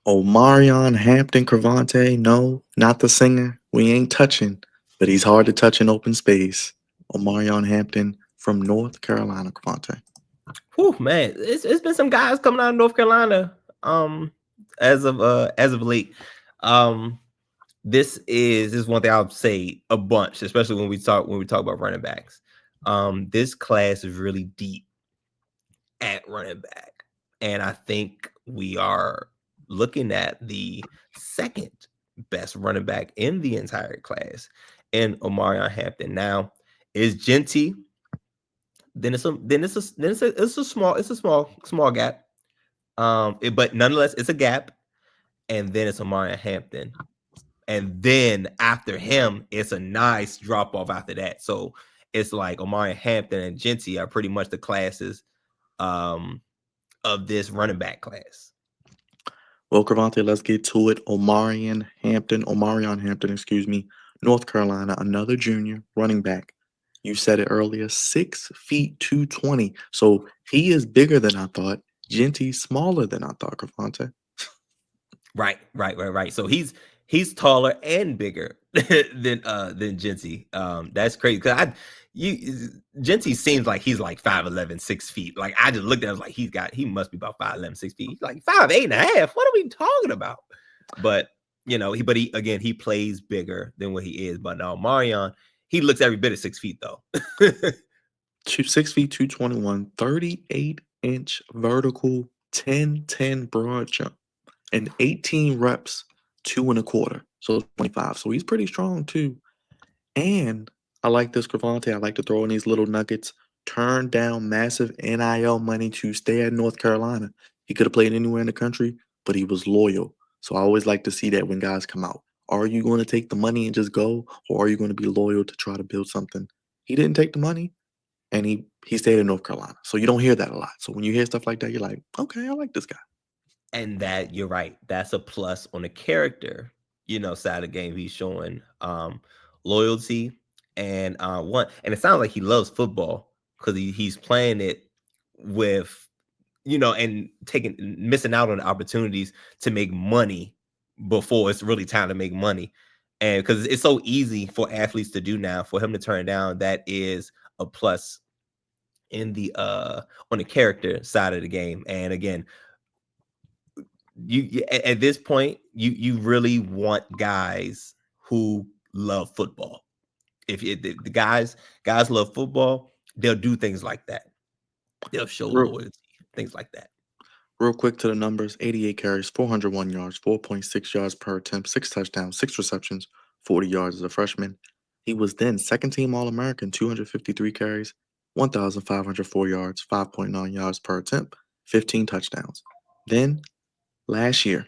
Omarion Hampton Cravante, no, not the singer. We ain't touching, but he's hard to touch in open space. Omarion Hampton from North Carolina, Cravante. Whew, man, it's been some guys coming out of North Carolina. As of late, um, this is one thing I'll say a bunch, especially when we talk about running backs. This class is really deep at running back, and I think we are looking at the second best running back in the entire class in Omarion Hampton. Now, is Genty it's a small gap. But nonetheless, it's a gap, and then it's Omarion Hampton, and then after him, it's a nice drop off after that. So it's like Omarion Hampton and Genty are pretty much the classes um of this running back class. Well, Cravante, let's get to it. Omarion Hampton, excuse me, North Carolina, another junior running back. You said it earlier, 6 feet 220. So he is bigger than I thought. Genty smaller than I thought, Cravante. Right. So he's taller and bigger than Genty. That's crazy because I you Genty seems like he's like 5'11", 6 feet. Like I just looked at him like he must be about 5'11", 6 feet. He's like 5'8.5". What are we talking about? But he plays bigger than what he is. But now Marion, he looks every bit of 6 feet though. 6 feet 221, 38-inch vertical, 10-10 broad jump, and 18 reps, two and a quarter. So 25. So he's pretty strong too. And I like this Gravante. I like to throw in these little nuggets. Turn down massive NIL money to stay at North Carolina. He could have played anywhere in the country, but he was loyal. So I always like to see that when guys come out. Are you going to take the money and just go, or are you going to be loyal to try to build something? He didn't take the money, and he stayed in North Carolina. So you don't hear that a lot. So when you hear stuff like that, you're like, okay, I like this guy. And that you're right. That's a plus on the character, side of the game. He's showing loyalty and and it sounds like he loves football because he's playing it with and missing out on opportunities to make money before it's really time to make money. And because it's so easy for athletes to do now, for him to turn it down, that is a plus in the on the character side of the game. And again, you at this point you really want guys who love football. If the guys love football, they'll do things like that. They'll show Real, loyalty, things like that. real quick to the numbers: 88 carries, 401 yards, 4.6 yards per attempt, six touchdowns, six receptions, 40 yards as a freshman. He was then second team All American, 253 carries, 1,504 yards, 5.9 yards per attempt, 15 touchdowns. Then last year,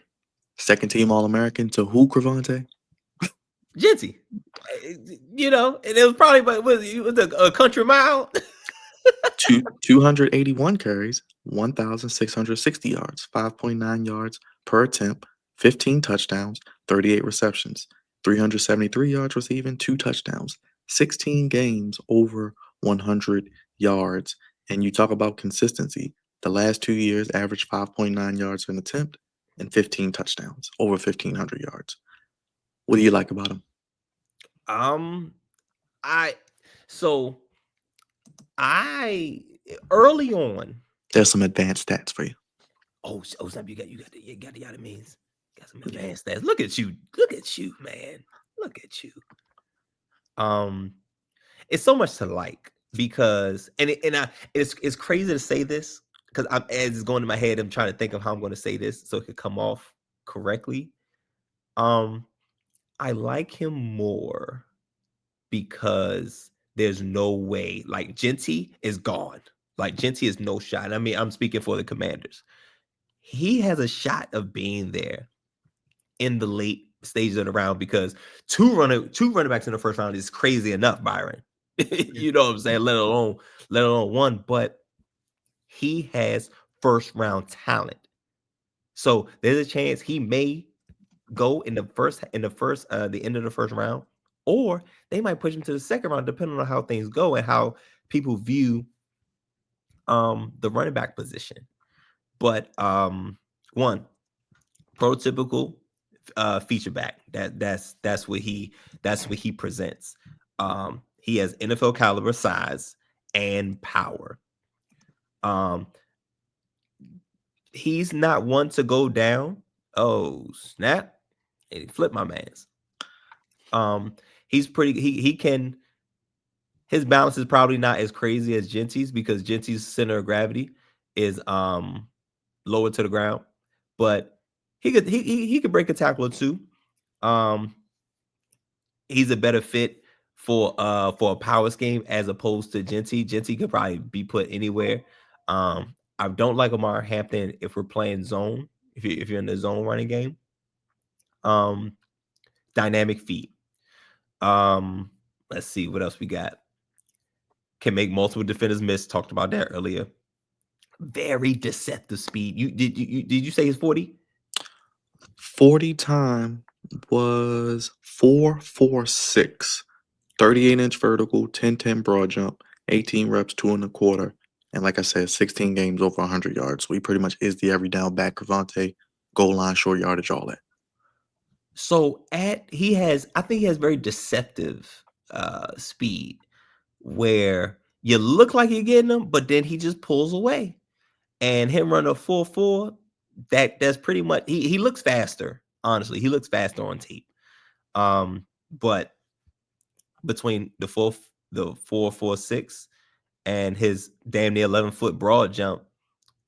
second team All American to who, Cravante? Genty, and it was probably, but it was a country mile. 281 carries, 1,660 yards, 5.9 yards per attempt, 15 touchdowns, 38 receptions, 373 yards receiving, two touchdowns, 16 games over 100 yards. And you talk about consistency. The last 2 years averaged 5.9 yards an attempt and 15 touchdowns, over 1,500 yards. What do you like about him? um, I so I early on. There's some advanced stats for you. Snap! You got the other means. Got some advanced stats. Look at you, man. Look at you. Um, it's so much to like because it's crazy to say this because as it's going in my head, I'm trying to think of how I'm going to say this so it could come off correctly. Um, I like him more because there's no way like Genty is gone. Like Genty is no shot. I mean, I'm speaking for the Commanders. He has a shot of being there in the late stages of the round because two running backs in the first round is crazy enough, Byron. You know what I'm saying? Let alone one, but he has first round talent. So there's a chance he may go the end of the first round, or they might push him to the second round, depending on how things go and how people view the running back position. But one, prototypical feature back. That's what he presents. He has NFL caliber size and power. Um, he's not one to go down. Oh snap! And he flipped my man's. He's pretty. He can. His balance is probably not as crazy as Genty's because Genty's center of gravity is lower to the ground, but he could break a tackle or two. Um, he's a better fit for a power scheme as opposed to Genty. Genty could probably be put anywhere. I don't like Omarion Hampton if we're playing zone. If you're in the zone running game, dynamic feet. Let's see what else we got. Can make multiple defenders miss. Talked about that earlier. Very deceptive speed. Did you say he's 40? 40 time was 4.46. 38-inch vertical, 10-10 broad jump, 18 reps, 2.25. And like I said, 16 games over 100 yards. So he pretty much is the every down back, Cavante, goal line, short yardage, all that. So I think he has very deceptive speed where you look like you're getting him, but then he just pulls away. And him run a 4.4, that's pretty much he looks faster, honestly. He looks faster on tape. But between the 4.46 and his damn near 11-foot broad jump,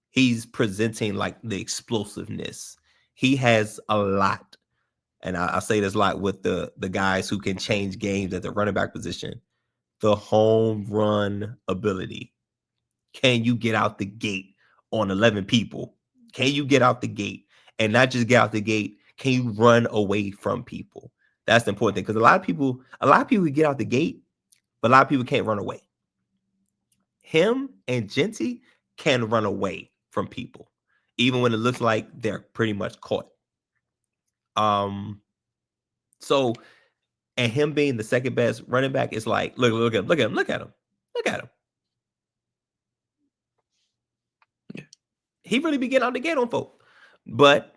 he's presenting like the explosiveness. He has a lot. And I say this a lot with the guys who can change games at the running back position. The home run ability. Can you get out the gate on 11 people? Can you get out the gate? And not just get out the gate, can you run away from people? That's the important thing. Because a lot of people get out the gate, but a lot of people can't run away. Him and Genty can run away from people, even when it looks like they're pretty much caught. So, and him being the second best running back is like, look at him. Yeah. He really be getting out the gate on folk. But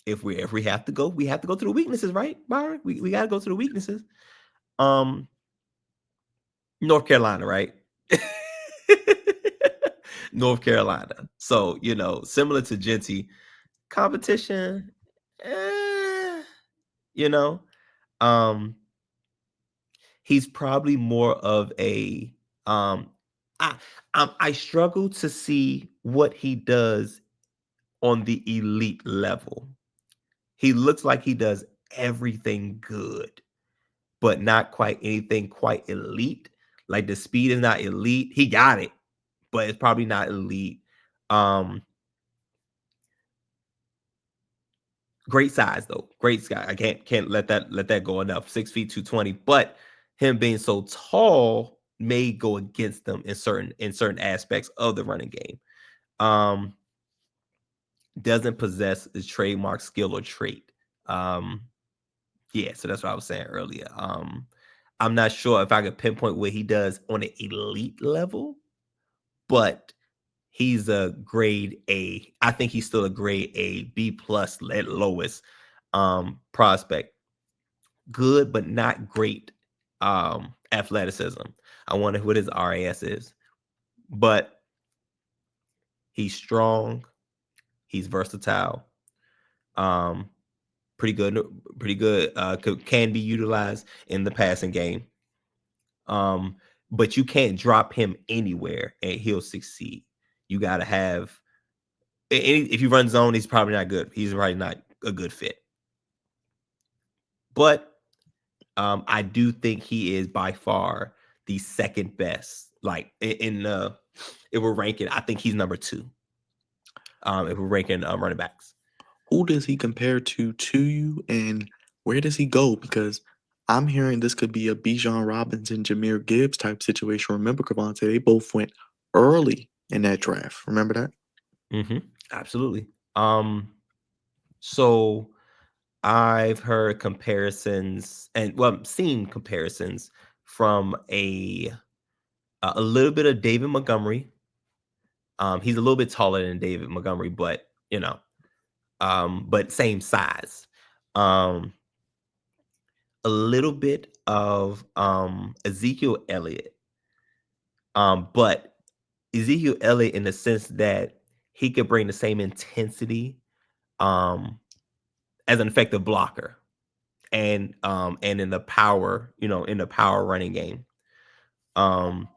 if we have to go, we have to go to the weaknesses, right, Byron? We got to go to the weaknesses. North Carolina, right? North Carolina. So similar to Genty, competition. He's probably more of a I struggle to see what he does on the elite level. He looks like he does everything good, but not quite anything quite elite. Like the speed is not elite. He got it, but it's probably not elite. Great size though. Great guy. I can't let that go enough. 6 feet 220. But him being so tall may go against them in certain aspects of the running game. Doesn't possess a trademark skill or trait. Yeah, so that's what I was saying earlier. I'm not sure if I could pinpoint what he does on an elite level, but he's a grade A. I think he's still a grade A, B plus at lowest prospect. Good, but not great athleticism. I wonder what his RAS is, but he's strong. He's versatile. Pretty good. Can be utilized in the passing game. But you can't drop him anywhere and he'll succeed. You got to have if you run zone, he's probably not good. He's probably not a good fit. But I do think he is by far the second best. Like if we're ranking, I think he's number 2. If we're ranking running backs. Who does he compare to you, and where does he go? Because I'm hearing this could be a Bijan Robinson, Jahmyr Gibbs type situation. Remember, Cavante, they both went early in that draft. Remember that? Mm-hmm. Absolutely. So I've heard comparisons seen comparisons from a little bit of David Montgomery. He's a little bit taller than David Montgomery, but but same size. Um, a little bit of Ezekiel Elliott, but Ezekiel Elliott in the sense that he could bring the same intensity um, as an effective blocker and in the power, in the power running game. Um,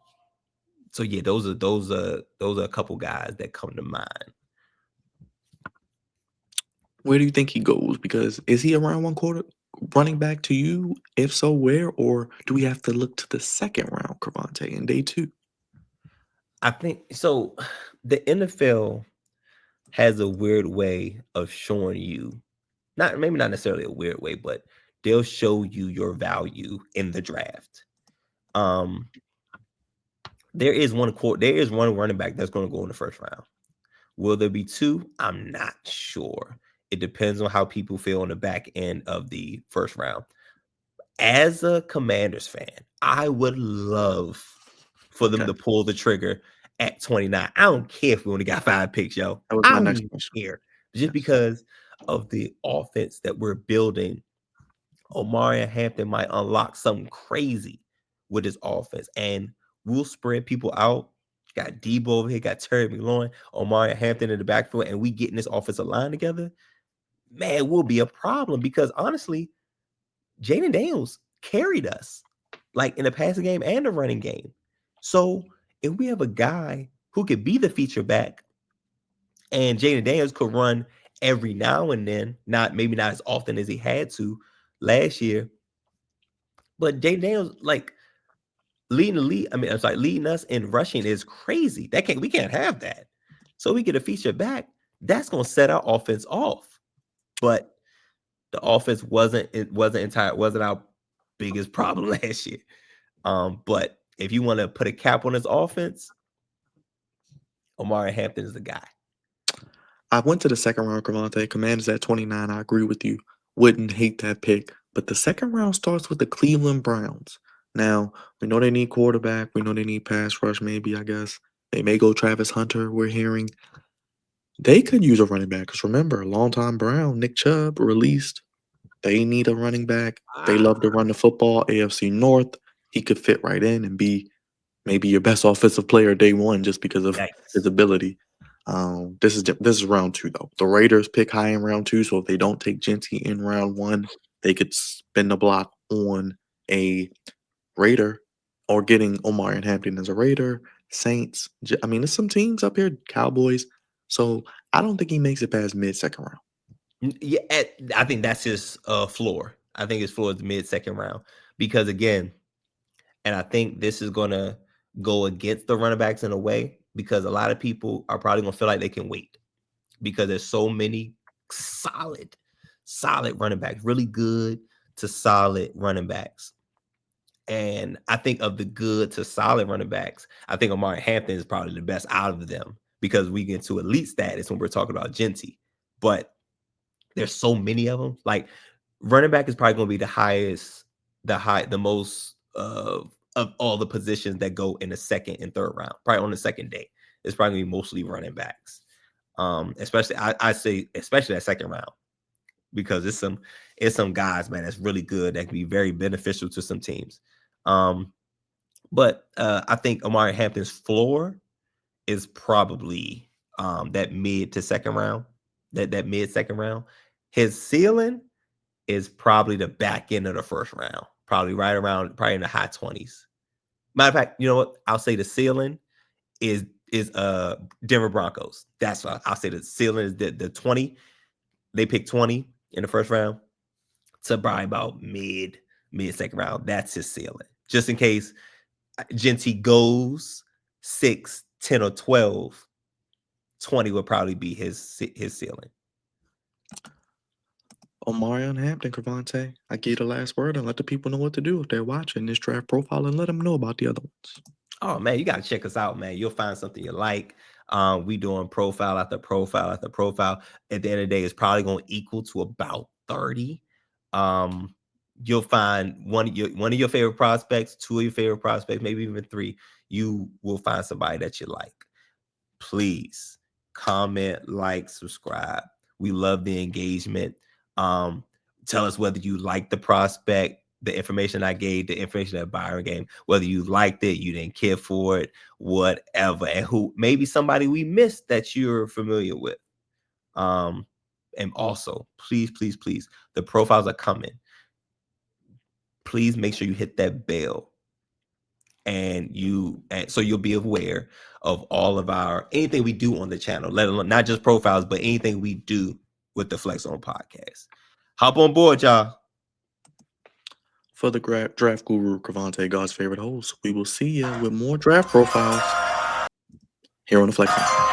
so yeah, those are a couple guys that come to mind. Where do you think he goes? Because is he around one quarter running back to you? If so, where? Or do we have to look to the second round, Cravante, in day 2? I think so. The NFL has a weird way of showing you, maybe not necessarily a weird way, but they'll show you your value in the draft. There is one running back that's going to go in the first round. Will there be two? I'm not sure. It depends on how people feel on the back end of the first round. As a Commanders fan, I would love for them to pull the trigger at 29. I don't care if we only got 5 picks, yo. That was I my don't next even question. care. Just because of the offense that we're building, Omarion Hampton might unlock something crazy with his offense. And we'll spread people out. You got Debo over here, got Terry McLaurin, Omarion Hampton in the backfield, and we getting this offensive line together. Man, will be a problem because honestly, Jaden Daniels carried us like in the passing game and the running game. So if we have a guy who could be the feature back and Jaden Daniels could run every now and then, maybe not as often as he had to last year, but Jaden Daniels like leading us in rushing is crazy. We can't have that. So we get a feature back, that's gonna set our offense off. But the offense wasn't our biggest problem last year. But if you want to put a cap on his offense, Omarion Hampton is the guy. I went to the second round, Cravante. Commanders at 29. I agree with you. Wouldn't hate that pick. But the second round starts with the Cleveland Browns. Now, we know they need quarterback. We know they need pass rush, maybe, I guess. They may go Travis Hunter, we're hearing. They could use a running back. Because remember, longtime Brown, Nick Chubb, released. They need a running back. They love to run the football. AFC North. He could fit right in and be maybe your best offensive player day one just because of his ability. This is round 2 though. The Raiders pick high in round 2, so if they don't take Genty in round 1, they could spin the block on a Raider or getting Omarion Hampton as a Raider. Saints. I mean, there's some teams up here, Cowboys. So I don't think he makes it past mid-second round. Yeah, I think that's his floor. I think his floor is the mid-second round because again, and I think this is gonna go against the running backs in a way because a lot of people are probably gonna feel like they can wait because there's so many solid running backs, really good to solid running backs. And I think of the good to solid running backs, I think Omarion Hampton is probably the best out of them because we get to elite status when we're talking about Genty. But there's so many of them. Like running back is probably going to be the most of all the positions that go in the second and third round. Probably on the second day, it's probably going to be mostly running backs. Especially I say especially that second round because it's some guys, man, that's really good that can be very beneficial to some teams. But I think Omarion Hampton's floor is probably that mid to second round, that mid second round. His ceiling is probably the back end of the first round, probably in the high 20s. Matter of fact, you know what? I'll say the ceiling is Denver Broncos. That's what I'll say. The ceiling is the 20. They pick 20 in the first round to probably about mid second round. That's his ceiling. Just in case Genty goes 6, 10, or 12, 20 would probably be his ceiling. Omarion Hampton, Cravante. I give the last word and let the people know what to do if they're watching this draft profile and let them know about the other ones. Oh man, you got to check us out, man. You'll find something you like. We doing profile after profile after profile. At the end of the day, it's probably going to equal to about 30. You'll find one of your favorite prospects, 2 of your favorite prospects, maybe even 3. You will find somebody that you like. Please comment, like, subscribe. We love the engagement. Tell us whether you like the prospect, the information I gave, the information that Byron gave, whether you liked it, you didn't care for it, whatever, and who maybe somebody we missed that you're familiar with. And also, please, the profiles are coming. Please make sure you hit that bell, and so you'll be aware of all of anything we do on the channel, let alone not just profiles, but anything we do with the Flex On podcast. Hop on board, y'all. For the draft guru, Cravante, God's favorite host, we will see you with more draft profiles here on the Flex On.